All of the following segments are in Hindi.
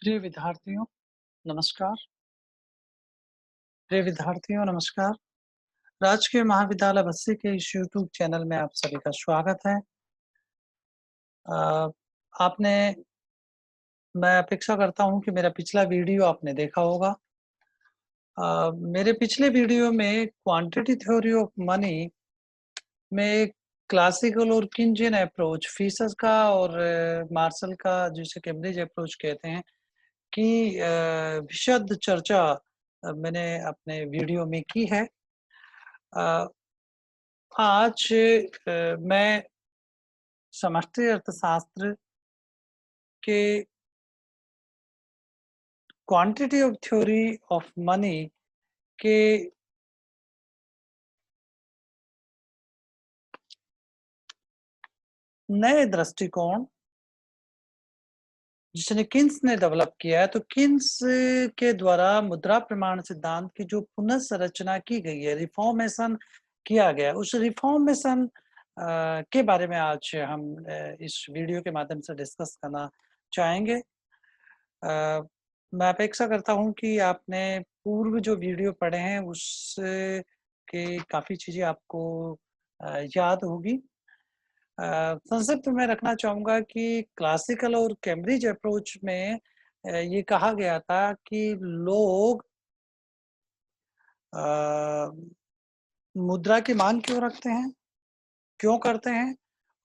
प्रिय विद्यार्थियों, नमस्कार। प्रिय विद्यार्थियों, नमस्कार। राजकीय महाविद्यालय बस्सी के इस यूट्यूब चैनल में आप सभी का स्वागत है। अ, आपने मैं अपेक्षा करता हूँ कि मेरा पिछला वीडियो आपने देखा होगा। मेरे पिछले वीडियो में क्वांटिटी थ्योरी ऑफ मनी में क्लासिकल और किंजियन अप्रोच, फीसर का और मार्शल का, जिसे कैम्ब्रिज अप्रोच कहते हैं, की विशद चर्चा मैंने अपने वीडियो में की है। अ, आज मैं समष्टि अर्थशास्त्र के quantity of theory of money के नए दृष्टिकोण जिसने किन्स ने डेवलप किया है, तो किन्स के द्वारा मुद्रा प्रमाण सिद्धांत की जो पुनः संरचना की गई है, रिफॉर्मेशन किया गया है, उस रिफॉर्मेशन के बारे में आज हम इस वीडियो के माध्यम से डिस्कस करना चाहेंगे। मैं अपेक्षा करता हूँ कि आपने पूर्व जो वीडियो पढ़े हैं उस के काफ़ी चीज़ें आपको याद होगी। संक्षिप्त में रखना चाहूँगा कि क्लासिकल और कैम्ब्रिज अप्रोच में ये कहा गया था कि लोग अ, मुद्रा की माँग क्यों रखते हैं, क्यों करते हैं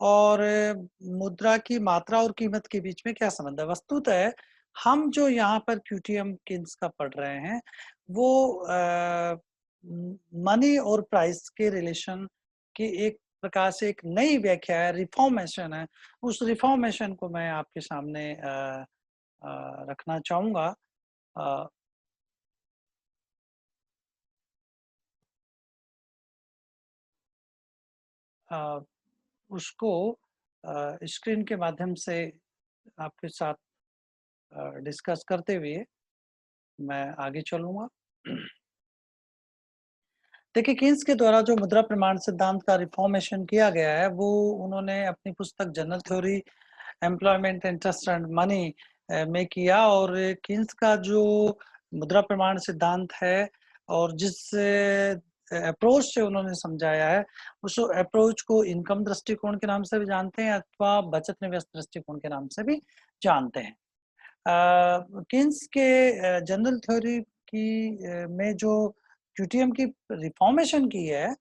और मुद्रा की मात्रा और कीमत के बीच में क्या संबंध है। वस्तुतः हम जो यहाँ पर क्यूटीएम किन्स का पढ़ रहे हैं, वो मनी और प्राइस के रिलेशन की एक प्रकार से एक नई व्याख्या है, रिफॉर्मेशन है। उस रिफॉर्मेशन को मैं आपके सामने रखना चाहूँगा। अ अ, उसको स्क्रीन के माध्यम से आपके साथ डिस्कस करते हुए मैं आगे चलूँगा। देखिए, कीन्स के द्वारा जो मुद्रा प्रमाण सिद्धांत का रिफॉर्मेशन किया गया है, वो उन्होंने अपनी पुस्तक general theory employment, interest and money में किया। और कीन्स का जो मुद्रा प्रमाण सिद्धांत है और जिस अप्रोच से उन्होंने समझाया है, उस अप्रोच को इनकम दृष्टिकोण के नाम से भी जानते हैं अथवा बचत निवेश दृष्टिकोण के नाम से भी जानते हैं। कीन्स के जनरल थ्योरी में जो क्यूटीएम की रिफॉर्मेशन की है,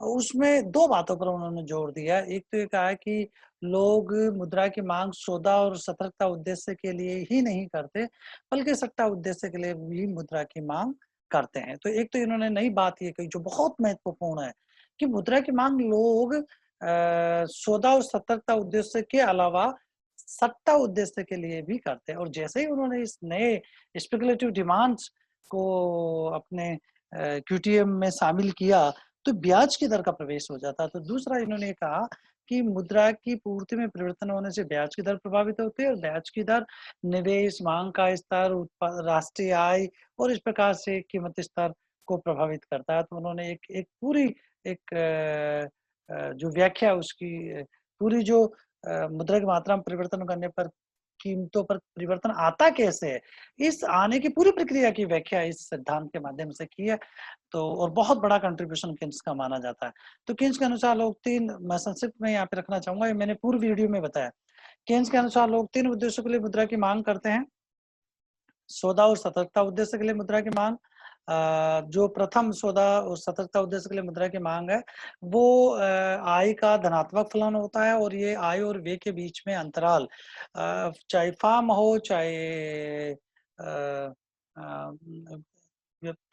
उसमें 2 बातों पर उन्होंने जोर दिया है। एक तो ये कहा है कि लोग मुद्रा की माँग सौदा और सतर्कता उद्देश्य के लिए ही नहीं करते, बल्कि सट्टा उद्देश्य के लिए भी मुद्रा की माँग करते हैं। तो एक तो इन्होंने नई बात ये कही जो बहुत महत्वपूर्ण है, कि मुद्रा की माँग लोग सौदा और सतर्कता उद्देश्य के अलावा सट्टा उद्देश्य के लिए भी करते हैं। और जैसे ही उन्होंने इस नए स्पेकुलेटिव डिमांड्स को अपने क्यूटीएम में शामिल किया, तो ब्याज की दर का प्रवेश हो जाता है। तो दूसरा इन्होंने कहा कि मुद्रा की पूर्ति में परिवर्तन होने से ब्याज की दर प्रभावित होती है और ब्याज की दर निवेश, माँग का स्तर, राष्ट्रीय आय और इस प्रकार से कीमत स्तर को प्रभावित करता है। तो उन्होंने एक एक पूरी एक जो व्याख्या है उसकी पूरी जो मुद्रा की मात्रा में परिवर्तन करने पर कीमतों पर परिवर्तन आता कैसे है, इस आने की पूरी प्रक्रिया की व्याख्या इस सिद्धांत के माध्यम से की है। तो और बहुत बड़ा कंट्रीब्यूशन किन्स का माना जाता है। तो किन्स के अनुसार लोग 3, मैं संक्षिप्त में यहाँ पे रखना चाहूँगा, ये मैंने पूर्व वीडियो में बताया। किन्स के अनुसार लोग 3 उद्देश्यों के लिए मुद्रा की माँग करते हैं। सौदा और सतर्कता उद्देश्य के लिए मुद्रा की माँग, जो प्रथम सौदा और सतर्कता उद्देश्य के लिए मुद्रा की माँग है, वो आय का धनात्मक फलन होता है और ये आय और व्यय के बीच में अंतराल, चाहे फर्म हो, चाहे अ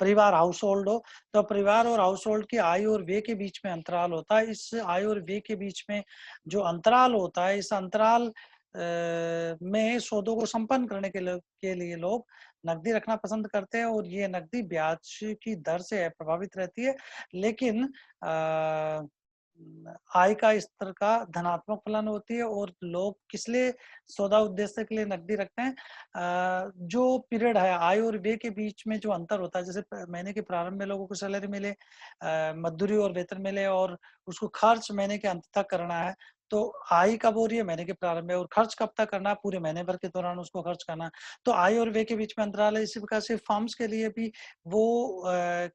परिवार हाउस होल्ड हो, तो परिवार और हाउस होल्ड की आय और व्यय के बीच में अंतराल होता है। इस आय और व्यय के बीच में जो अंतराल होता है, इस अंतराल में सौदों को संपन्न करने के लिए लोग नकदी रखना पसंद करते हैं और ये नकदी ब्याज की दर से प्रभावित रहती है। लेकिन आय का स्तर का धनात्मक फलन होती है और लोग किस लिए सौदा उद्देश्य के लिए नकदी रखते हैं। जो पीरियड है आय और व्यय के बीच में जो अंतर होता है, जैसे महीने के प्रारंभ में लोगों को सैलरी मिले, मजदूरी और वेतन मिले और उसको खर्च महीने के अंत तक करना है, तो आय कब हो रही है? महीने के प्रारंभ में। और खर्च कब तक करना है? पूरे महीने भर के दौरान उसको खर्च करना है। तो आय और व्यय के बीच में अंतराल है। इसी प्रकार से फर्म्स के लिए भी वो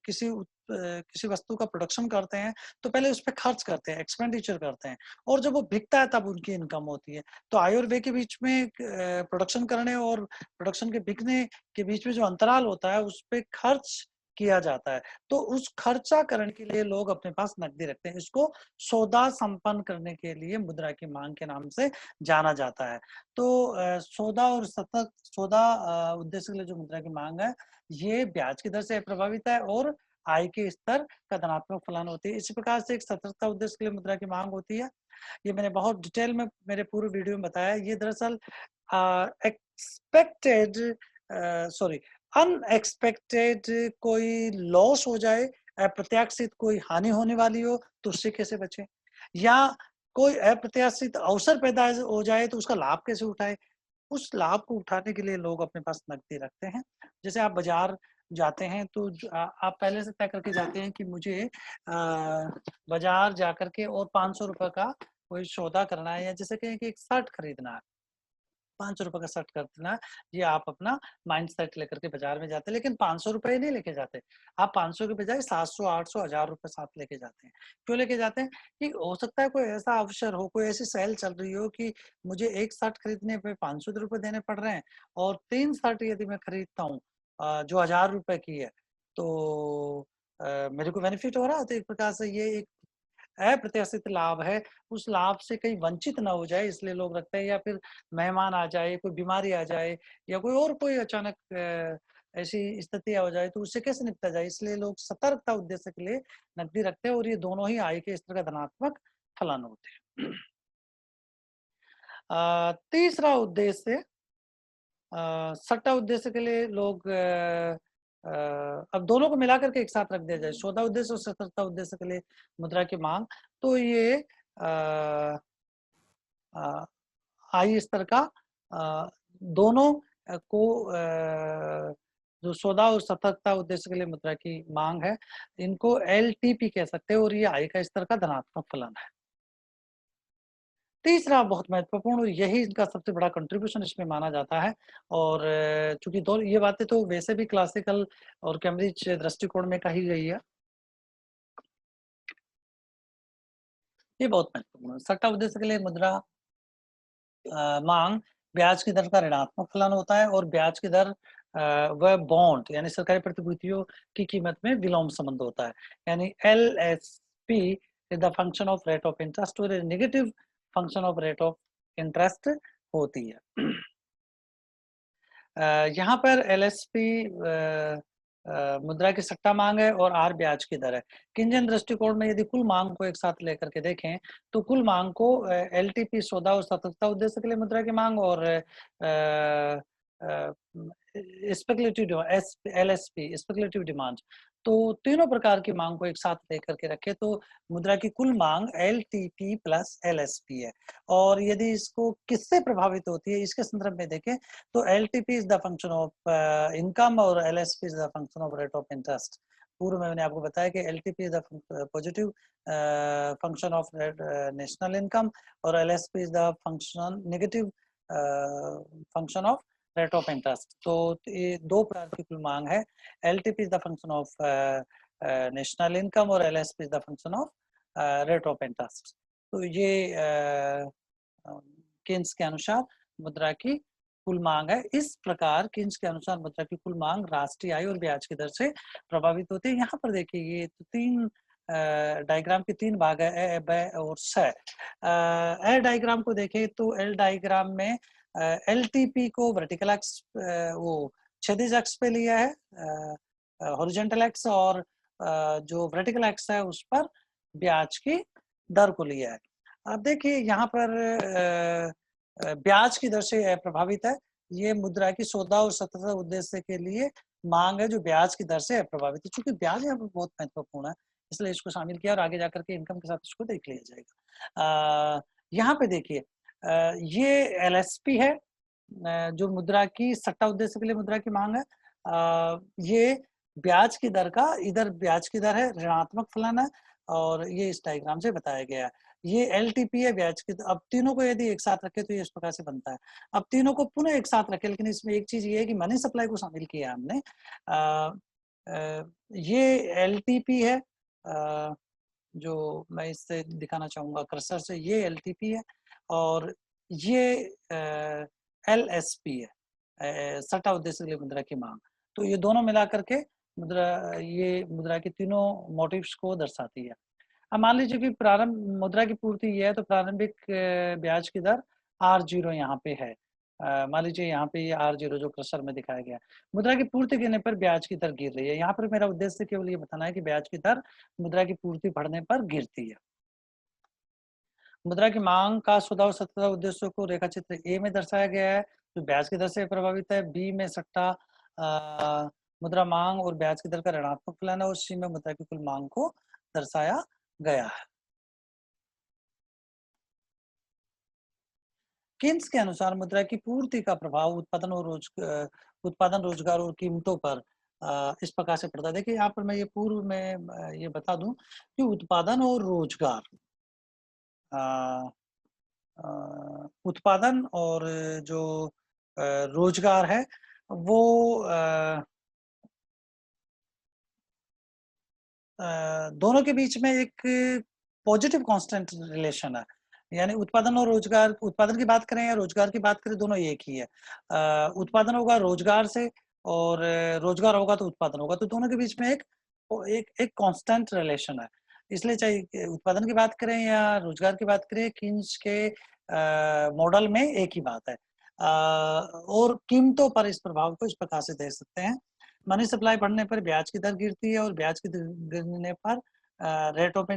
किसी वस्तु का प्रोडक्शन करते हैं तो पहले उस पे खर्च करते हैं, एक्सपेंडिचर करते हैं और जब वो बिकता है तब उनकी इनकम होती है। तो आय और व्यय के बीच में प्रोडक्शन करने और प्रोडक्शन के बिकने के बीच में जो अंतराल होता है उस पे खर्च किया जाता है। तो उस खर्चाकरण के लिए लोग अपने पास नकदी रखते हैं। इसको सौदा संपन्न करने के लिए मुद्रा की मांग के नाम से जाना जाता है। तो सौदा और सतत सौदा उद्देश्य के लिए जो मुद्रा की मांग है, ये ब्याज की दर से प्रभावित है और आय के स्तर का धनात्मक फलन होती है। इसी प्रकार से एक सतर्कता उद्देश्य के लिए मुद्रा की मांग होती है। ये मैंने बहुत डिटेल में मेरे पूरे वीडियो में बताया। ये दरअसल एक्सपेक्टेड सॉरी अनएक्सपेक्टेड कोई लॉस हो जाए, अप्रत्याशित कोई हानि होने वाली हो तो उससे कैसे बचें, या कोई अप्रत्याशित अवसर पैदा हो जाए तो उसका लाभ कैसे उठाए। उस लाभ को उठाने के लिए लोग अपने पास नकदी रखते हैं। जैसे आप बाजार जाते हैं तो आप पहले से तय करके जाते हैं कि मुझे बाजार जाकर के और 500 रुपए का कोई सौदा करना है, या जैसे कहें कि एक शर्ट खरीदना है, 500 रुपए का शर्ट खरीदना है। ये आप अपना माइंड सेट लेकर के बाजार में जाते हैं, लेकिन 500 रुपए नहीं लेके जाते। आप 500 के बजाय 700, 800, 1000 रुपए साथ लेके जाते हैं। क्यों लेके जाते हैं? कि हो सकता है कोई ऐसा अवसर हो, कोई ऐसी सेल चल रही हो कि मुझे एक शर्ट खरीदने पे 500 रुपए देने पड़ रहे हैं और 3 शर्ट यदि मैं खरीदता हूँ जो 1000 रुपए की है, तो मेरे को बेनिफिट हो रहा है। तो एक प्रकार से ये एक अप्रत्याशित लाभ है, उस लाभ से कहीं वंचित ना हो जाए इसलिए लोग रखते हैं, या फिर मेहमान आ जाए, कोई बीमारी आ जाए या कोई और कोई अचानक ऐसी स्थिति हो जाए तो उससे कैसे निपटा जाए, इसलिए लोग सतर्कता उद्देश्य के लिए नकदी रखते हैं और ये दोनों ही आय के स्तर का धनात्मक फलन होते हैं। तीसरा उद्देश्य सट्टा उद्देश्य के लिए लोग अब दोनों को मिलाकर के एक साथ रख दिया जाए, सौदा उद्देश्य और सतर्कता उद्देश्य के लिए मुद्रा की मांग, तो ये हाई स्तर का दोनों को जो सौदा और सतर्कता उद्देश्य के लिए मुद्रा की मांग है, इनको एलटीपी कह सकते हैं और ये आय का स्तर का धनात्मक फलन है। तीसरा बहुत महत्वपूर्ण और यही इनका सबसे बड़ा कंट्रीब्यूशन इसमें माना जाता है, और चूंकि दो ये बातें तो वैसे भी क्लासिकल और कैम्ब्रिज दृष्टिकोण में कही गई है, ये बहुत महत्वपूर्ण है। सट्टा उद्देश्य के लिए मुद्रा मांग ब्याज की दर का ऋणात्मक फलन होता है और ब्याज की दर व बॉन्ड यानी सरकारी प्रतिभूतियों की कीमत में विलोम संबंध होता है। यानी LSP is the function of rate of interest और negative function of rate of interest होती है। यहाँ पर LSP मुद्रा की सट्टा मांग है और R ब्याज की दर है। किंजन दृष्टिकोण में यदि कुल मांग को एक साथ लेकर के देखें तो कुल मांग को LTP सौदा और सतर्कता उद्देश्य के लिए मुद्रा की मांग और स्पेकुलेटिव LSP स्पेकुलेटिव डिमांड, तो तीनों प्रकार की मांग को एक साथ लेकर के रखे तो मुद्रा की कुल मांग LTP प्लस LSP है। और यदि इसको किससे प्रभावित होती है इसके संदर्भ में देखें तो LTP is the function of income और LSP is the function of rate of interest. पूर्व में मैंने आपको बताया कि LTP is the positive function of national income और LSP is the function negative function of rate of interest. तो ये दो प्रकार की कुल मांग है। LTP is the function of national income और LSP is the function of rate of interest. तो ये केन्स के अनुसार मुद्रा की कुल मांग है। इस प्रकार केन्स के अनुसार मुद्रा की कुल मांग राष्ट्रीय आय और ब्याज की दर से प्रभावित होती है। यहाँ पर देखिए ये तो तीन डायग्राम के तीन भाग है, ए, ब और स। एल डायग्राम को देखें तो एल डायग्राम में LTP को वर्टिकल एक्स वो क्षैतिज एक्स पे लिया है, हॉरिजॉन्टल एक्स, और जो वर्टिकल एक्स है उस पर ब्याज की दर को लिया है। अब देखिए यहाँ पर ब्याज की दर से प्रभावित है। ये मुद्रा की सौदा और सतत उद्देश्य के लिए मांग है जो ब्याज की दर से प्रभावित है। चूंकि ब्याज यहाँ पर बहुत महत्वपूर्ण है इसलिए इसको शामिल किया और आगे जाकर के इनकम के साथ इसको देख लिया जाएगा। यहाँ पे देखिए ये एलएसपी है, जो मुद्रा की सट्टा उद्देश्य के लिए मुद्रा की मांग है। ये ब्याज की दर का, इधर ब्याज की दर है, ऋणात्मक फलन है और ये इस डायग्राम से बताया गया है। ये एलटीपी है ब्याज की। अब तीनों को यदि एक साथ रखे तो ये इस प्रकार से बनता है। अब तीनों को पुनः एक साथ रखे, लेकिन इसमें एक चीज ये है कि मनी सप्लाई को शामिल किया हमने। ये एलटीपी है, जो मैं इससे दिखाना चाहूंगा कर्सर से, ये एलटीपी है और ये एलएसपी है, सट्टा उद्देश्य के लिए मुद्रा की मांग। तो ये दोनों मिला करके मुद्रा, ये मुद्रा के तीनों मोटिव्स को दर्शाती है। अब मान लीजिए कि प्रारंभ मुद्रा की पूर्ति ये है, तो प्रारंभिक ब्याज की दर R0 यहाँ पे है। मान लीजिए यहाँ पे ये R0 जो कर्सर में दिखाया गया है। मुद्रा की पूर्ति गिरने पर ब्याज की दर गिर रही है। यहाँ पर मेरा उद्देश्य केवल ये बताना है कि ब्याज की दर मुद्रा की पूर्ति बढ़ने पर गिरती है। मुद्रा की मांग का स्वभाव सत्ता उद्देश्यों को रेखा चित्र ए में दर्शाया गया है, जो ब्याज की दर से प्रभावित है। बी में सट्टा मुद्रा मांग और ब्याज की दर का ऋणात्मक फलन है और सी में मुद्रा की कुल मांग को दर्शाया गया है। केन्स के अनुसार मुद्रा की पूर्ति का प्रभाव उत्पादन, रोजगार और कीमतों पर इस प्रकार से पड़ता है। देखिए यहाँ पर मैं ये पूर्व में ये बता दूं कि उत्पादन और रोजगार, उत्पादन और जो रोजगार है वो दोनों के बीच में एक पॉजिटिव कांस्टेंट रिलेशन है। यानी उत्पादन और रोजगार, उत्पादन की बात करें या रोजगार की बात करें, दोनों एक ही है। उत्पादन होगा रोजगार से और रोजगार होगा तो उत्पादन होगा, तो दोनों के बीच में एक कांस्टेंट रिलेशन है। इसलिए चाहे उत्पादन की बात करें या रोजगार की बात करें, कीन्स के मॉडल में एक ही बात है। और कीमतों पर इस प्रभाव को इस प्रकार से देख सकते हैं। मनी सप्लाई बढ़ने पर ब्याज की दर गिरती है और ब्याज की दर गिरने पर रेट ऑफ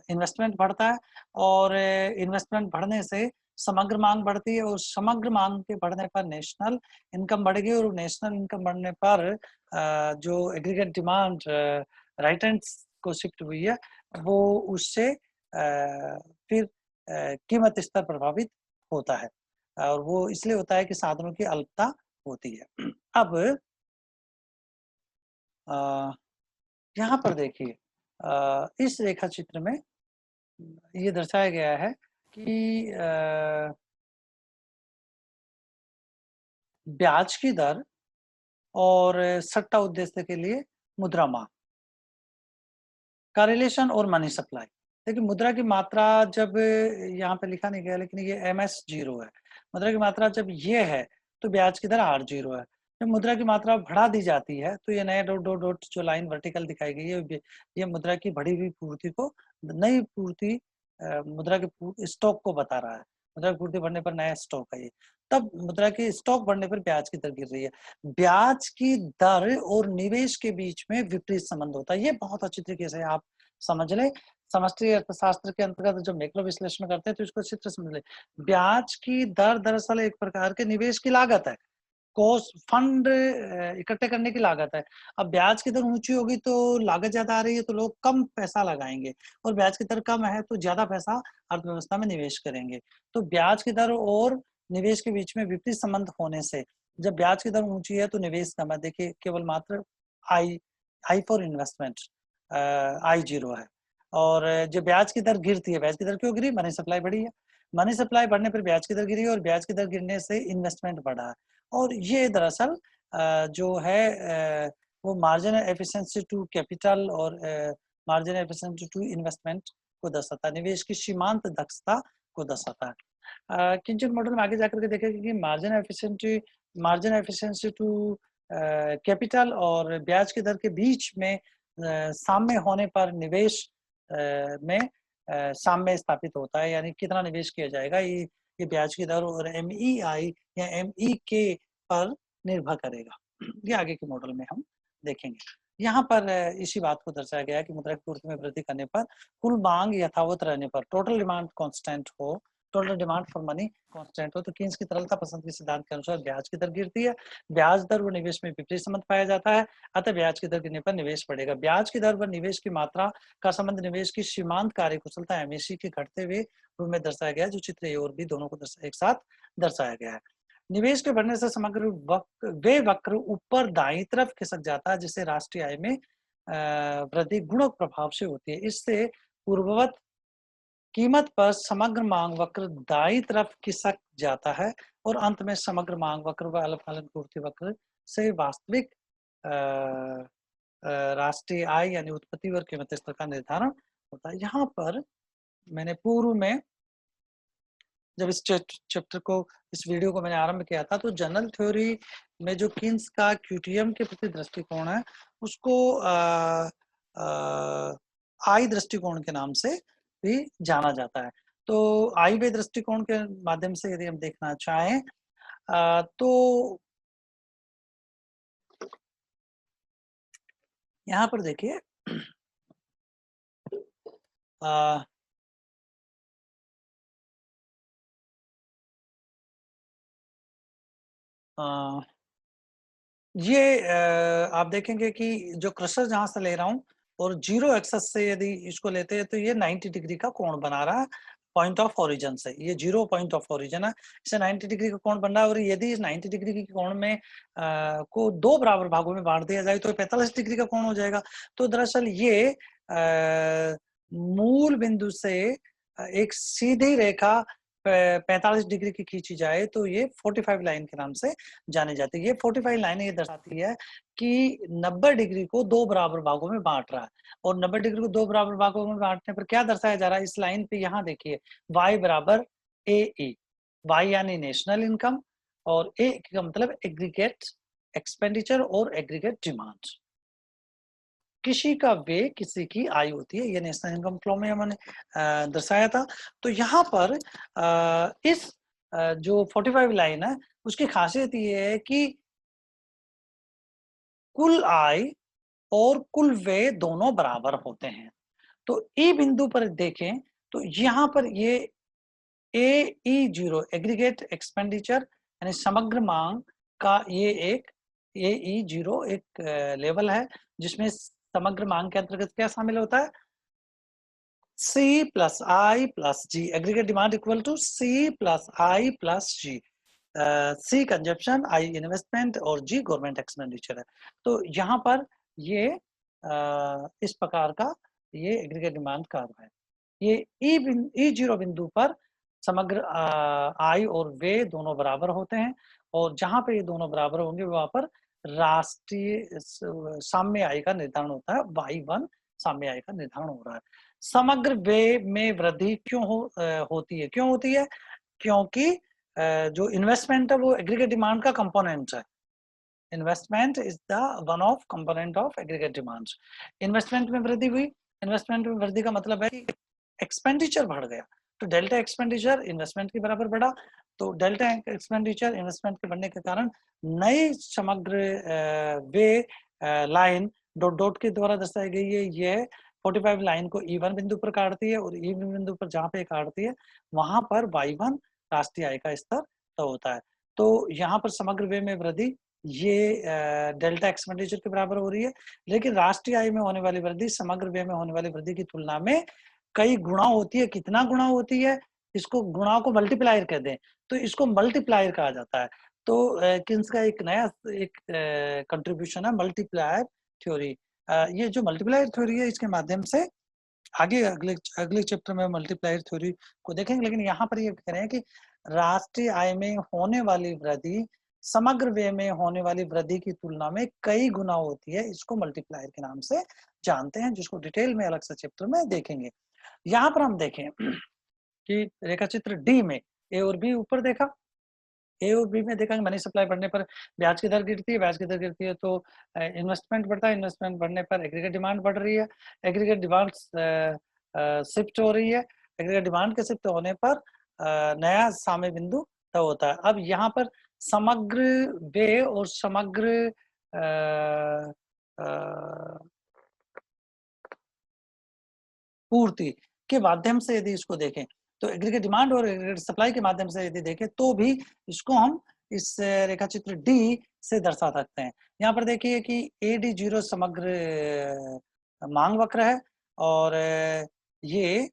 इन्वेस्टमेंट बढ़ता है और इन्वेस्टमेंट बढ़ने से समग्र मांग बढ़ती है और समग्र मांग के बढ़ने पर नेशनल इनकम बढ़ेगी और नेशनल इनकम बढ़ने पर जो एग्रीगेट डिमांड राइट हैंड्स को शिफ्ट हुई है वो उससे फिर कीमत स्तर प्रभावित होता है और वो इसलिए होता है कि साधनों की अल्पता होती है। अब यहाँ पर देखिए इस रेखा चित्र में ये दर्शाया गया है कि ब्याज की दर और सट्टा उद्देश्य के लिए मुद्रा मांग का रिलेशन और मनी सप्लाई। देखिए मुद्रा की मात्रा जब यहाँ पे लिखा नहीं गया, लेकिन ये MS0 है। मुद्रा की मात्रा जब ये है तो ब्याज की दर R0 है। जब मुद्रा की मात्रा बढ़ा दी जाती है तो ये नया डॉट डॉट डॉट जो लाइन वर्टिकल दिखाई गई है ये मुद्रा की बढ़ी हुई पूर्ति को, नई पूर्ति मुद्रा के स्टॉक को बता रहा है। मुद्रा की पूर्ति बढ़ने पर नया स्टॉक है ये। तब मुद्रा की स्टॉक बढ़ने पर ब्याज की दर गिर रही है। ब्याज की दर और निवेश के बीच में विपरीत संबंध होता है। ये बहुत अच्छी तरीके से आप समझ ले। समष्टि अर्थशास्त्र के अंतर्गत जब मैक्रो विश्लेषण करते हैं तो इसको चित्र समझ ले। ब्याज की दर दरअसल एक प्रकार के निवेश की लागत है, कॉस्ट फंड इकट्ठे करने की लागत है। अब ब्याज की दर ऊंची होगी तो लागत ज्यादा आ रही है तो लोग कम पैसा लगाएंगे और ब्याज की दर कम है तो ज्यादा पैसा अर्थव्यवस्था में निवेश करेंगे। तो ब्याज की दर और निवेश के बीच में विपरीत संबंध होने से जब ब्याज की दर ऊंची है तो निवेश कम है। देखिए केवल मात्र आई फॉर इन्वेस्टमेंट I0 है और जब ब्याज की दर गिरती है, ब्याज की दर क्यों गिरी? मनी सप्लाई बढ़ी है। मनी सप्लाई बढ़ने पर ब्याज की दर गिरी और ब्याज की दर गिरने से इन्वेस्टमेंट बढ़ा है और ये दरअसल जो है वो मार्जिनल एफिशिएंसी टू कैपिटल और मार्जिनल एफिशिएंसी टू इन्वेस्टमेंट को दर्शाता है, निवेश की सीमांत दक्षता को दर्शाता है। किंचित मॉडल में आगे जाकर के देखेंगे कि मार्जिनल एफिशिएंसी टू कैपिटल और ब्याज की दर के बीच में साम्य होने पर निवेश में साम्य स्थापित होता है, यानी कितना निवेश किया जाएगा ये ब्याज की दर और MEI या MEK पर निर्भर करेगा। ये आगे के मॉडल में हम देखेंगे। यहाँ पर इसी बात को दर्शाया गया है कि मुद्रा की पूर्ति में वृद्धि करने पर कुल मांग यथावत रहने पर, टोटल डिमांड कांस्टेंट हो total demand for money constant हो तो कीन्स की तरलता पसंद के सिद्धांत के अनुसार ब्याज की दर गिरती है। ब्याज दर व निवेश में विपरीत संबंध पाया जाता है, अतः ब्याज की दर गिरने पर निवेश बढ़ेगा। ब्याज की दर व निवेश की मात्रा का संबंध निवेश की सीमांत कार्यकुशलता एमएसी के घटते हुए रूप में दर्शाया गया है, जो चित्र ए और बी दोनों को एक साथ दर्शाया गया है। निवेश के बढ़ने से समग्र वे वक्र ऊपर दाईं तरफ खिसक जाता है, जिससे राष्ट्रीय आय में वृद्धि गुणक प्रभाव से होती है। इससे पूर्ववत कीमत पर समग्र मांग वक्र दाईं तरफ खिसक जाता है और अंत में समग्र मांग वक्र व अल्पकालीन पूर्ति वक्र से वास्तविक राष्ट्रीय आय यानी उत्पत्ति और कीमत स्तर का निर्धारण होता है। यहाँ पर मैंने पूर्व में जब इस चैप्टर को इस वीडियो को मैंने आरंभ किया था तो जनरल थ्योरी में जो कीन्स का क्यूटीएम के प्रति दृष्टिकोण है उसको आई दृष्टिकोण के नाम से भी जाना जाता है। तो आई वे दृष्टिकोण के माध्यम से यदि हम देखना चाहें तो यहाँ पर देखिए ये आप देखेंगे कि जो क्रशर जहां से ले रहा हूं और जीरो एक्सेस से यदि इसको लेते हैं तो ये 90 डिग्री का कोण बना रहा है पॉइंट ऑफ ओरिजिन से। ये जीरो पॉइंट ऑफ ओरिजिन है, इसे 90 डिग्री का कोण बन रहा है। और यदि इस 90 डिग्री के कोण में को दो बराबर भागों में बांट दिया जाए तो 45 डिग्री का कोण हो जाएगा। तो दरअसल ये मूल बिंदु से एक सीधी रेखा 45 डिग्री की खींची जाए तो ये 45 लाइन के नाम से जानी जाती है। ये 45 लाइनें ये दर्शाती है कि 90 डिग्री को दो बराबर भागों में बांट रहा है और 90 डिग्री को दो बराबर भागों में बांटने पर क्या दर्शाया जा रहा है इस लाइन पे, यहाँ देखिए y बराबर AE, y यानी नेशनल इनकम और A का मतलब एग्रीगेट एक्सपेंडिचर और एग्रीगेट डिमांड। किसी का वे किसी की आय होती है, ये नेशनल इनकम फ्लो में हमने दर्शाया था। तो यहाँ पर इस जो 45 लाइन है उसकी खासियत ये है कि कुल आय और कुल व्यय दोनों बराबर होते हैं। तो ई बिंदु पर देखें तो यहाँ पर ये AE0 एग्रीगेट एक्सपेंडिचर यानी समग्र मांग का ये एक AE0 एक लेवल है जिसमें समग्र मांग के अंतर्गत क्या शामिल होता है, C plus I plus G, aggregate demand equal to C plus I plus G। C consumption, I investment और G गवर्नमेंट एक्सपेंडिचर है। तो यहाँ पर ये इस प्रकार का ये एग्रीगेट डिमांड कर्व है। ये E0 बिंदु पर समग्र आय और व्यय दोनों बराबर होते हैं और जहां पे ये दोनों बराबर होंगे वहां पर राष्ट्रीय साम्य आय का निर्धारण होता है, Y1 साम्य आय का निर्धारण हो रहा है। समग्र व्यय में वृद्धि क्यों होती है? क्यों होती है? क्योंकि जो इन्वेस्टमेंट है वो एग्रीगेट डिमांड का कंपोनेंट है। Investment is the one of component of aggregate demand. Investment में वृद्धि हुई, इन्वेस्टमेंट में वृद्धि का मतलब है कि एक्सपेंडिचर बढ़ गया, तो डेल्टा एक्सपेंडिचर इन्वेस्टमेंट के बराबर बढ़ा। तो डेल्टा एक्सपेंडिचर इन्वेस्टमेंट के बढ़ने के कारण नई समग्र वे लाइन डॉट डॉट के द्वारा दर्शाई गई है। ये 45 लाइन को E1 बिंदु पर काटती है और E1 बिंदु पर जहां पे काटती है वहां पर Y1 राष्ट्रीय आय का स्तर तय होता है। तो यहाँ पर समग्र वे में वृद्धि ये डेल्टा एक्सपेंडिचर के बराबर हो रही है, लेकिन राष्ट्रीय आय में होने वाली वृद्धि समग्र व्यय में होने वाली वृद्धि की तुलना में कई गुणा होती है। कितना गुणा होती है? इसको गुणा को मल्टीप्लायर कह दें तो इसको मल्टीप्लायर कहा जाता है। तो किन्स का एक नया एक कंट्रीब्यूशन है मल्टीप्लायर थ्योरी। ये जो मल्टीप्लायर थ्योरी है इसके माध्यम से आगे अगले अगले चैप्टर में मल्टीप्लायर थ्योरी को देखेंगे, लेकिन यहाँ पर ये कह रहे हैं कि राष्ट्रीय आय में होने वाली वृद्धि समग्र व्यय में होने वाली वृद्धि की तुलना में कई गुना होती है। इसको मल्टीप्लायर के नाम से जानते हैं, जिसको डिटेल में अलग से चैप्टर में देखेंगे। यहाँ पर हम देखें कि रेखा चित्र डी में ए और बी ऊपर देखा, ए और बी में देखा कि मनी सप्लाई बढ़ने पर ब्याज की दर गिरती है, ब्याज की दर गिरती है तो इन्वेस्टमेंट बढ़ता है, इन्वेस्टमेंट बढ़ने पर एग्रीगेट डिमांड बढ़ रही है, एग्रीगेट डिमांड शिफ्ट हो रही है, एग्रीगेट डिमांड के शिफ्ट होने पर नया साम्य बिंदु तय होता है। अब यहाँ पर समग्र व्यय और समग्र पूर्ति के माध्यम से यदि इसको देखें तो एग्रीगेट डिमांड और एग्रीगेट सप्लाई के माध्यम से यदि देखें तो भी इसको हम इस रेखा चित्र डी से दर्शा सकते हैं। यहाँ पर देखिए कि AD0 समग्र मांग वक्र है और ये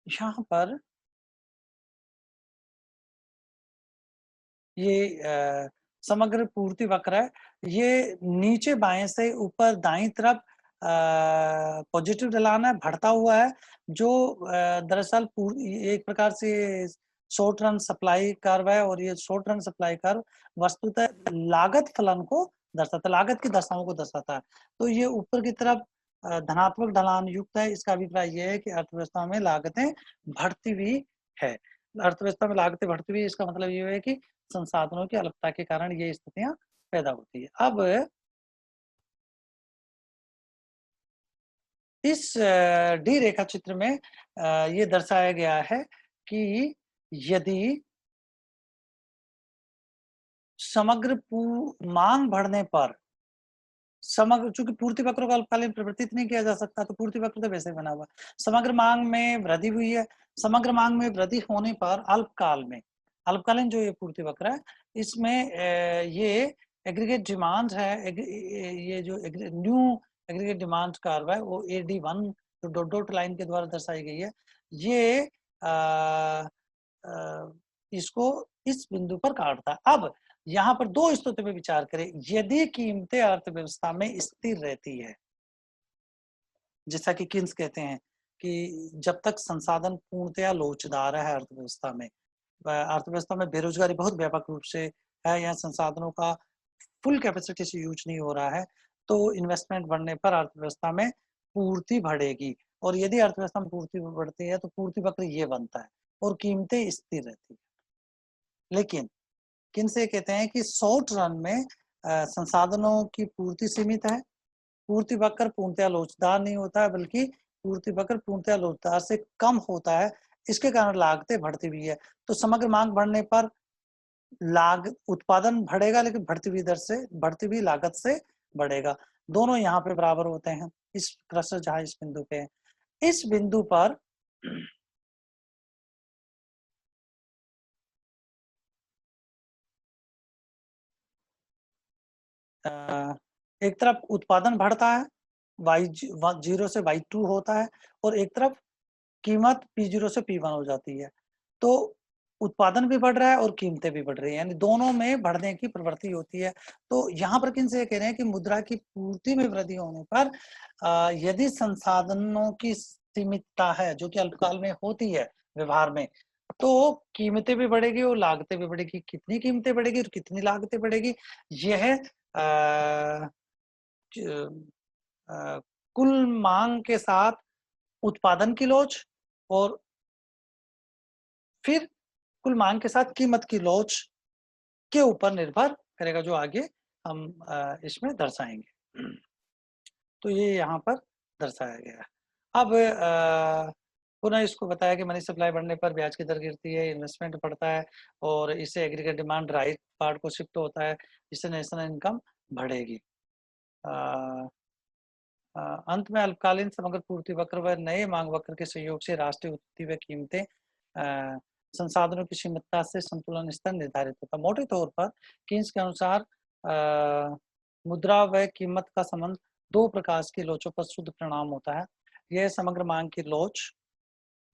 यहाँ पर ये समग्र पूर्ति वक्र है। ये नीचे बाएं से ऊपर दाईं तरफ पॉजिटिव ढलान है, बढ़ता हुआ है, जो दरअसल एक प्रकार से शॉर्ट रन सप्लाई कर्व है और ये शॉर्ट रन सप्लाई कर्व वस्तुतः लागत फलन को दर्शाता है, लागत की दशाओं को दर्शाता है। तो ये ऊपर की तरफ धनात्मक ढलान युक्त है। इसका अभिप्राय यह है कि अर्थव्यवस्था में लागतें बढ़ती हुई है। अर्थव्यवस्था में लागतें बढ़ती हुई, इसका मतलब ये है कि संसाधनों की अल्पता के कारण ये स्थितियां पैदा होती है। अब इस डी रेखा चित्र में ये दर्शाया गया है कि यदि समग्र मांग बढ़ने पर समग्र, चूंकि पूर्ति वक्र को अल्पकालीन परिवर्तित नहीं किया जा सकता, तो पूर्ति वक्र तो वैसे बना हुआ। समग्र मांग में वृद्धि हुई है। समग्र मांग में वृद्धि होने पर अल्पकाल में, अल्पकालीन जो ये पूर्ति वक्र है, इसमें ये एग्रीगेट डिमांड है, ये जो न्यू एग्रीगेट डिमांड कर्व है वो AD1 जो डॉट डॉट लाइन के द्वारा दर्शाई गई है, ये इसको इस बिंदु पर काटता है। अब यहाँ पर दो स्थिति में विचार करें। यदि कीमतें अर्थव्यवस्था में स्थिर रहती है, जैसा कि किन्स कहते हैं कि जब तक संसाधन पूर्णतया लोचदार है अर्थव्यवस्था में बेरोजगारी बहुत व्यापक रूप से है, या संसाधनों का फुल कैपेसिटी से यूज नहीं हो रहा है, तो इन्वेस्टमेंट बढ़ने पर अर्थव्यवस्था में पूर्ति बढ़ेगी। और यदि अर्थव्यवस्था में पूर्ति बढ़ती है तो पूर्ति वक्र ये बनता है और कीमतें स्थिर रहती है। लेकिन किनसे कहते हैं कि शॉर्ट रन में संसाधनों की पूर्ति सीमित है, पूर्ति वक्र पूर्णतया लोचदार नहीं होता है, बल्कि पूर्ति वक्र पूर्णतया लोचदार से कम होता है। इसके कारण लागतें बढ़ती हुई है। तो समग्र मांग बढ़ने पर उत्पादन बढ़ेगा, लेकिन बढ़ती हुई दर से, बढ़ती हुई लागत से बढ़ेगा। दोनों यहाँ पे बराबर होते हैं। इस क्रसर जहां इस बिंदु पे है, इस बिंदु पर एक तरफ उत्पादन बढ़ता है, Y0 से Y2 होता है, और एक तरफ कीमत P0 से P1 हो जाती है। तो उत्पादन भी बढ़ रहा है और कीमतें भी बढ़ रही हैं, यानी दोनों में बढ़ने की प्रवृत्ति होती है। तो यहाँ पर किन से कह रहे हैं कि मुद्रा की पूर्ति में वृद्धि होने पर यदि संसाधनों की सीमितता है, जो कि अल्पकाल में होती है व्यवहार में, तो कीमतें भी बढ़ेगी और लागतें भी बढ़ेगी। कितनी कीमतें बढ़ेगी और कितनी लागतें बढ़ेगी, यह कुल मांग के साथ उत्पादन की लोच और फिर कुल मांग के साथ कीमत की लोच के ऊपर निर्भर करेगा, जो आगे हम इसमें दर्शाएंगे। तो ये यहाँ पर दर्शाया गया है। अब पुनः इसको बताया कि मनी सप्लाई बढ़ने पर ब्याज की दर गिरती है, इन्वेस्टमेंट बढ़ता है और इससे एग्रीगेट डिमांड राइट पार्ट को शिफ्ट होता है, इससे नेशनल इनकम बढ़ेगी। अंत में अल्पकालीन समग्र पूर्ति वक्र व नए मांग वक्र के सहयोग से राष्ट्रीय उत्पत्ति व कीमतें संसाधनों की सीमितता से संतुलन स्तर निर्धारित होता है। मोटे तौर पर किन्स के अनुसार मुद्रा व कीमत का संबंध दो प्रकार की लोचों पर शुद्ध परिणाम होता है। यह समग्र मांग की लोच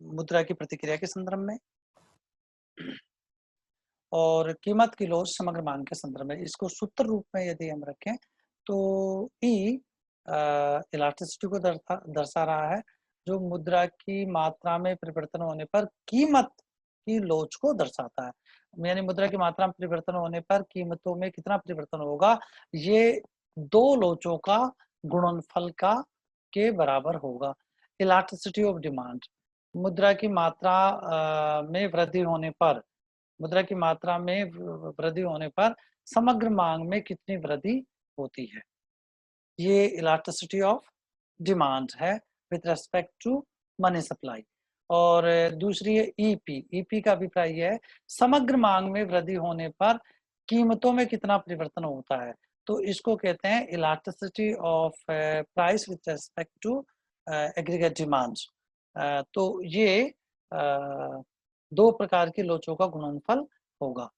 मुद्रा की प्रतिक्रिया के संदर्भ में और कीमत की लोच समग्र मांग के संदर्भ में। इसको सूत्र रूप में यदि हम रखें तो ई इलास्टिसिटी को दर्शा रहा है, जो मुद्रा की मात्रा में परिवर्तन होने पर कीमत की लोच को दर्शाता है। यानी मुद्रा की मात्रा में परिवर्तन होने पर कीमतों में कितना परिवर्तन होगा, ये दो लोचों का गुणनफल का के बराबर होगा। इलास्टिसिटी ऑफ डिमांड, मुद्रा की मात्रा में वृद्धि होने पर, मुद्रा की मात्रा में वृद्धि होने पर समग्र मांग में कितनी वृद्धि होती है, ये इलास्टिसिटी ऑफ डिमांड है with respect to money supply. और दूसरी है ईपी। ईपी का अभिप्राय यह है समग्र मांग में वृद्धि होने पर कीमतों में कितना परिवर्तन होता है। तो इसको कहते हैं elasticity of price with respect to aggregate demands. तो ये दो प्रकार के लोचों का गुणनफल होगा।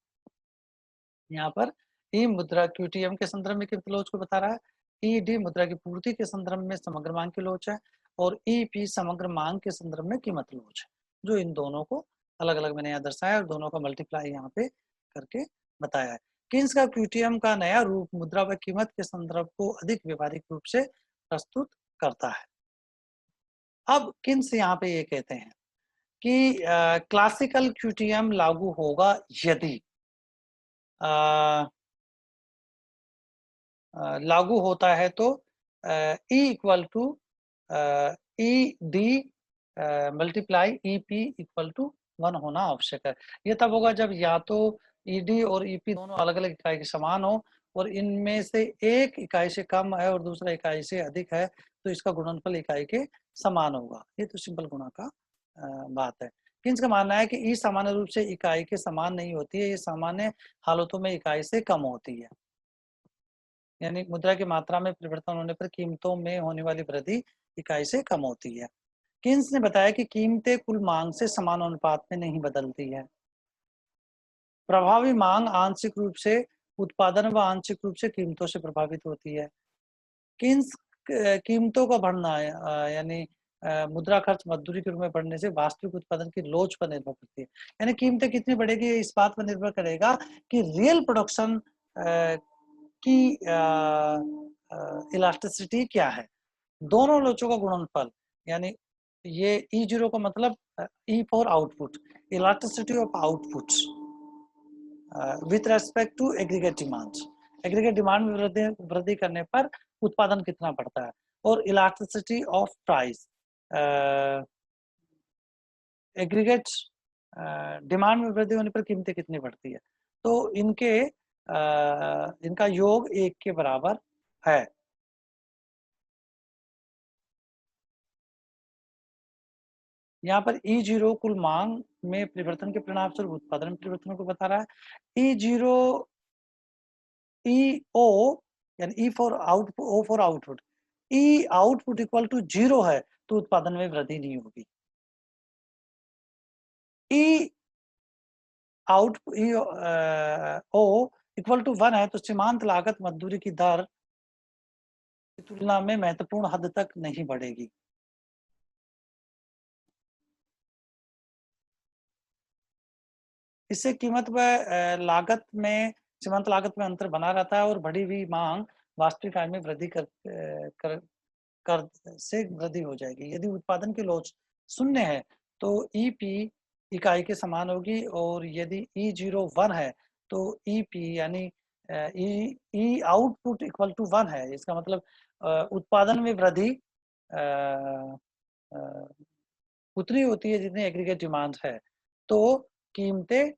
यहाँ पर ई मुद्रा क्यूटीएम के संदर्भ में कीमत लोच को बता रहा है, ईडी मुद्रा की पूर्ति के संदर्भ में समग्र मांग की लोच है, और ईपी समग्र मांग के संदर्भ में कीमत लोच है। जो इन दोनों को अलग अलग मैंने यहाँ दर्शाया और दोनों का मल्टीप्लाई यहाँ पे करके बताया है। किन्स का क्यूटीएम का नया रूप मुद्रा व कीमत के संदर्भ को अधिक व्यवहारिक रूप से प्रस्तुत करता है। अब किन्स यहाँ पे ये कहते हैं कि क्लासिकल क्यूटीएम लागू होगा यदि लागू होता है तो E equal to E D multiply E P equal to 1 होना आवश्यक है। ये तब होगा जब या तो ईडी और ईपी दोनों अलग अलग इकाई के समान हो और इनमें से एक इकाई से कम है और दूसरा इकाई से अधिक है, तो इसका गुणनफल इकाई के समान होगा। ये तो सिंपल गुणा का बात है। किन्स का मानना है कि ई सामान्य रूप से इकाई के समान नहीं होती है, ये सामान्य हालतों में इकाई से कम होती है। यानी मुद्रा की मात्रा में परिवर्तन होने पर कीमतों में होने वाली वृद्धि इकाई से कम होती है। किन्स ने बताया कि कीमतें कुल मांग से समान अनुपात में नहीं बदलती है। प्रभावी मांग आंशिक रूप से उत्पादन व आंशिक रूप से कीमतों से प्रभावित होती है। किन्स कीमतों का बढ़ना यानी मुद्रा खर्च मजदूरी के रूप में बढ़ने से वास्तविक उत्पादन की लोच पर निर्भर करती है। यानी कीमतें कितनी बढ़ेगी इस बात पर निर्भर करेगा कि रियल प्रोडक्शन की इलास्टिसिटी क्या है। दोनों लोचों का गुणनफल, यानी ये E0 का मतलब E for output, elasticity of outputs with respect to aggregate demands. Aggregate demand में वृद्धि करने पर उत्पादन कितना बढ़ता है, और elasticity of price aggregate demand में वृद्धि होने पर कीमतें कितनी बढ़ती है। तो इनका योग 1 के बराबर है। यहाँ पर E0 कुल मांग में परिवर्तन के परिणाम स्वरूप उत्पादन में परिवर्तन को बता रहा है। E0 EO यानी E for output, O for output, E output equal to 0 है तो उत्पादन में वृद्धि नहीं होगी। E out O equal to 1 है तो सीमांत लागत मजदूरी की दर की तुलना में महत्वपूर्ण हद तक नहीं बढ़ेगी। इससे कीमत व लागत में सीमांत लागत में अंतर बना रहता है और बढ़ी हुई मांग वास्तविक आय में वृद्धि कर से वृद्धि हो जाएगी। यदि उत्पादन की लोच शून्य है तो ईपी इकाई के समान होगी, और यदि E0 1 है तो ईपी यानी ई आउटपुट इक्वल टू 1 है। इसका मतलब उत्पादन में वृद्धि उतनी होती है जितनी एग्रीगेट डिमांड है, तो कीमतें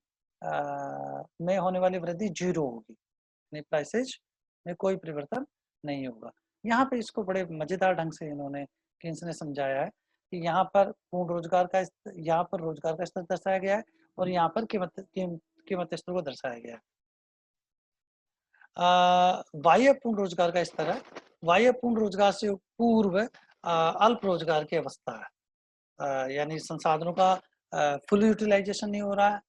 में होने वाली वृद्धि 0 होगी, यानी प्राइसेज में कोई परिवर्तन नहीं होगा। यहाँ पे इसको बड़े मजेदार ढंग से इन्होंने किन्स ने समझाया है कि यहाँ पर पूर्ण रोजगार का यहाँ पर रोजगार का स्तर दर्शाया गया है और यहाँ पर कीमत स्तर को दर्शाया गया है। बाह्य पूर्ण रोजगार का स्तर है। बाह्य पूर्ण रोजगार से पूर्व अल्प रोजगार की अवस्था है, यानी संसाधनों का फुल यूटिलाइजेशन नहीं हो रहा है,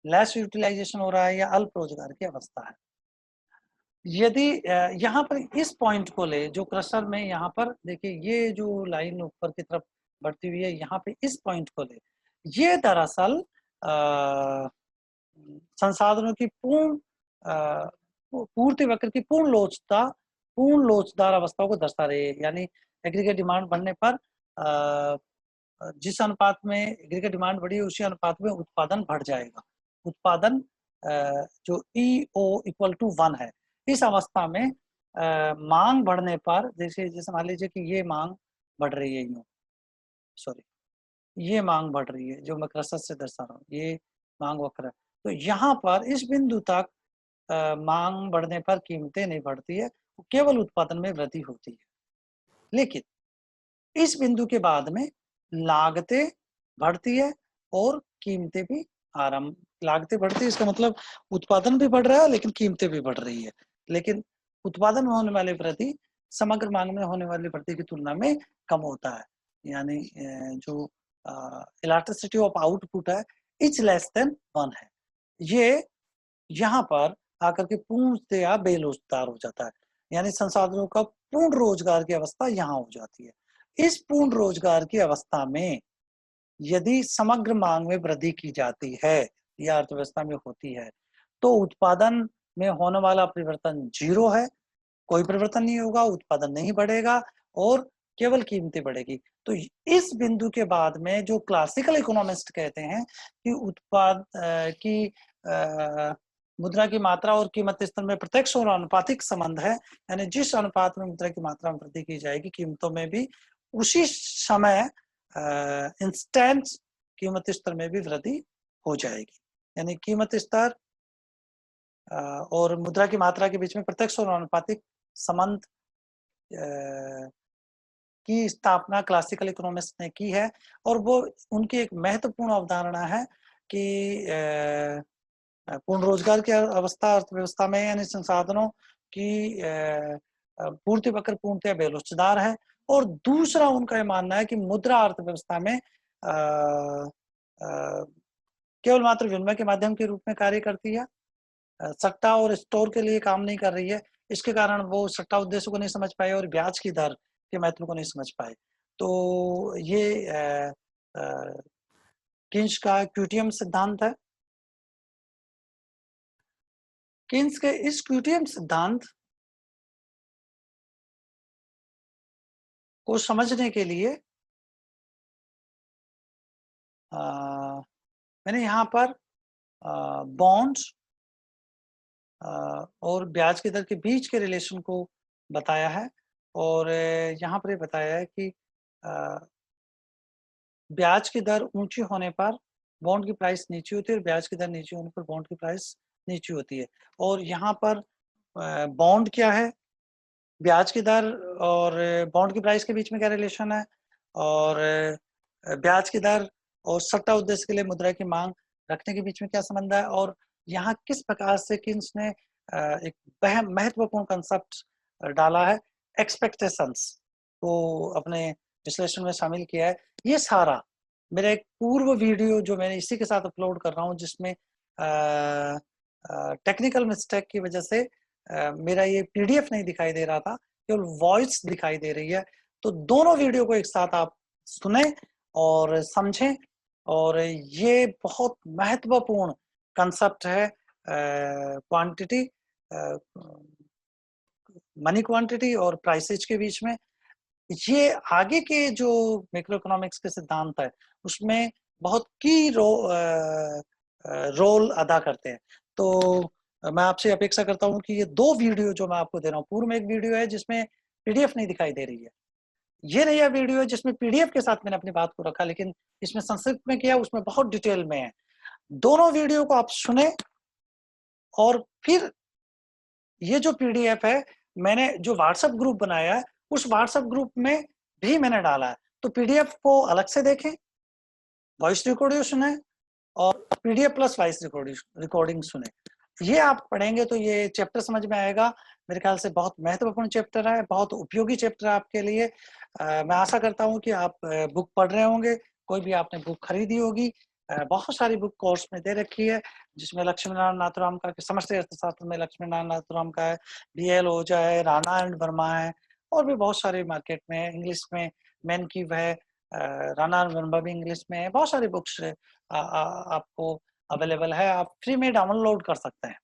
लेस यूटिलाइजेशन हो रहा है या अल्प रोजगार की अवस्था है। यदि यहाँ पर इस पॉइंट को ले जो क्रशर में यहाँ पर देखिए ये जो लाइन ऊपर की तरफ बढ़ती हुई है, यहाँ पे इस पॉइंट को ले, ये दरअसल संसाधनों की पूर्ति वक्र की पूर्ण लोचदार अवस्था को दर्शा रही है। यानी एग्रीगेट डिमांड बढ़ने पर जिस अनुपात में एग्रीगेट डिमांड बढ़ी है उसी अनुपात में उत्पादन बढ़ जाएगा। उत्पादन जो EO इक्वल टू 1 है, इस अवस्था में मांग बढ़ने पर जैसे मान लीजिए कि ये मांग बढ़ रही है, ये मांग बढ़ रही है जो मैं क्रसर से दर्शा रहा हूँ, ये मांग वक्र है। तो यहाँ पर इस बिंदु तक मांग बढ़ने पर कीमतें नहीं बढ़ती है, केवल उत्पादन में वृद्धि होती है। लेकिन इस बिंदु के बाद में लागतें बढ़ती है और कीमतें भी लागतें बढ़ती है, इसका मतलब उत्पादन भी बढ़ रहा है लेकिन कीमतें भी बढ़ रही है, लेकिन उत्पादन में होने वाली वृद्धि समग्र मांग में होने वाली वृद्धि की तुलना में कम होता है। यानी जो इलास्टिसिटी ऑफ आउटपुट है इज लेस देन 1 है। ये यहाँ पर आकर के पूर्णतया बेरोजगार हो जाता है, यानी संसाधनों का पूर्ण रोजगार की अवस्था यहाँ हो जाती है। इस पूर्ण रोजगार की अवस्था में यदि समग्र मांग में वृद्धि की जाती है या अर्थव्यवस्था में होती है, तो उत्पादन में होने वाला परिवर्तन 0 है, कोई परिवर्तन नहीं होगा, उत्पादन नहीं बढ़ेगा और केवल कीमतें बढ़ेगी। तो इस बिंदु के बाद में जो क्लासिकल इकोनॉमिस्ट कहते हैं कि की मुद्रा की मात्रा और कीमत स्तर में प्रत्यक्ष और अनुपातिक संबंध है, यानी जिस अनुपात में मुद्रा की मात्रा में वृद्धि की जाएगी कीमतों में भी उसी समय इंस्टेंट कीमत स्तर में भी वृद्धि हो जाएगी। यानी कीमत स्तर और मुद्रा की मात्रा के बीच में प्रत्यक्ष और अनुपातिक संबंध की स्थापना क्लासिकल इकोनॉमिस्ट ने की है और वो उनकी एक महत्वपूर्ण अवधारणा है कि पूर्ण रोजगार की अवस्था अर्थव्यवस्था में यानी संसाधनों की पूर्ति वक्र पूर्णतया बेरोजगार है। और दूसरा उनका ये मानना है कि मुद्रा अर्थव्यवस्था में केवल मात्र विनिमय के माध्यम के रूप में कार्य करती है, सट्टा और स्टोर के लिए काम नहीं कर रही है। इसके कारण वो सट्टा उद्देश्य को नहीं समझ पाए और ब्याज की दर के महत्व को नहीं समझ पाए। तो ये किन्स का क्यूटीएम सिद्धांत है। किन्स के इस क्यूटीएम सिद्धांत को समझने के लिए मैंने यहाँ पर बॉन्ड्स और ब्याज की दर के बीच के रिलेशन को बताया है और यहाँ पर ये बताया है कि ब्याज की दर ऊंची होने पर बॉन्ड की प्राइस नीचे होती है और ब्याज की दर नीचे होने पर बॉन्ड की प्राइस नीचे होती है। और यहाँ पर बॉन्ड क्या है, ब्याज की दर और बॉन्ड की प्राइस के बीच में क्या रिलेशन है, और ब्याज की दर और सट्टा उद्देश्य के लिए मुद्रा की मांग रखने के बीच में क्या संबंध है, और यहाँ किस प्रकार से किन्स ने एक महत्वपूर्ण कंसेप्ट डाला है, एक्सपेक्टेशंस को अपने विश्लेषण में शामिल किया है। ये सारा मेरा एक पूर्व वीडियो जो मैंने इसी के साथ अपलोड कर रहा हूँ, जिसमें टेक्निकल मिस्टेक की वजह से मेरा ये पीडीएफ नहीं दिखाई दे रहा था, केवल वॉइस दिखाई दे रही है। तो दोनों वीडियो को एक साथ आप सुने और समझें, और ये बहुत महत्वपूर्ण कंसेप्ट है क्वांटिटी, मनी क्वांटिटी और प्राइसेज के बीच में। ये आगे के जो मैक्रो इकोनॉमिक्स के सिद्धांत है उसमें बहुत की रोल अदा करते हैं। तो मैं आपसे अपेक्षा करता हूँ कि ये 2 वीडियो जो मैं आपको दे रहा हूँ, पूर्व में एक वीडियो है जिसमें पीडीएफ नहीं दिखाई दे रही है, ये नया वीडियो है जिसमें पीडीएफ के साथ मैंने अपनी बात को रखा, लेकिन इसमें संक्षिप्त में किया, उसमें बहुत डिटेल में है। दोनों वीडियो को आप सुने और फिर ये जो पीडीएफ है मैंने जो व्हाट्सएप ग्रुप बनाया है उस व्हाट्सएप ग्रुप में भी मैंने डाला है, तो पीडीएफ को अलग से देखें, वॉइस रिकॉर्डिंग सुने और पीडीएफ प्लस वॉइस रिकॉर्डिंग सुने। ये आप पढ़ेंगे तो ये चैप्टर समझ में आएगा। मेरे ख्याल से बहुत महत्वपूर्ण चैप्टर है, बहुत उपयोगी चैप्टर है आपके लिए। मैं आशा करता हूँ कि आप बुक पढ़ रहे होंगे, कोई भी आपने बुक खरीदी होगी। बहुत सारी बुक कोर्स में दे रखी है, जिसमें लक्ष्मी नारायण नाथुराम का समष्टि अर्थशास्त्र में लक्ष्मी नारायण नाथुराम का है, बीएल ओझा है, राणा एंड वर्मा है, और भी बहुत सारे मार्केट में है। इंग्लिश में मैनकीव है, राणा एंड वर्मा भी इंग्लिश में है। बहुत सारी बुक्स आपको अवेलेबल है, आप फ्री में डाउनलोड कर सकते हैं।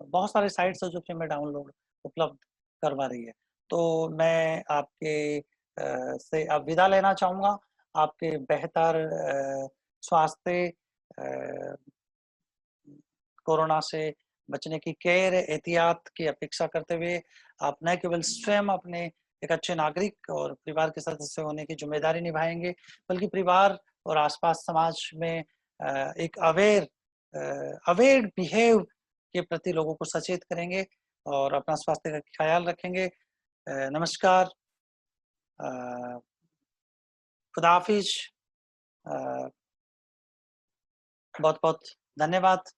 बहुत सारे साइट्स है जो फ्री में डाउनलोड उपलब्ध करवा रही है। तो मैं आपके से अब विदा लेना चाहूँगा, आपके बेहतर स्वास्थ्य, कोरोना से बचने की केयर एहतियात की अपेक्षा करते हुए आप न केवल स्वयं अपने एक अच्छे नागरिक और परिवार के सदस्य होने की जिम्मेदारी निभाएंगे, बल्कि परिवार और आसपास समाज में एक अवेयर बिहेव के प्रति लोगों को सचेत करेंगे और अपना स्वास्थ्य का ख्याल रखेंगे। नमस्कार, खुदा हाफिज, बहुत बहुत धन्यवाद।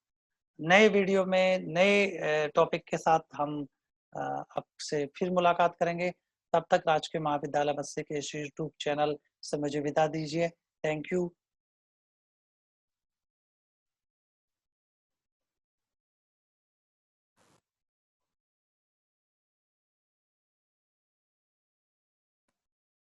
नए वीडियो में नए टॉपिक के साथ हम आपसे फिर मुलाकात करेंगे। तब तक राजकीय महाविद्यालय बस्सी के इस यूट्यूब चैनल से मुझे विदा दीजिए। Thank you.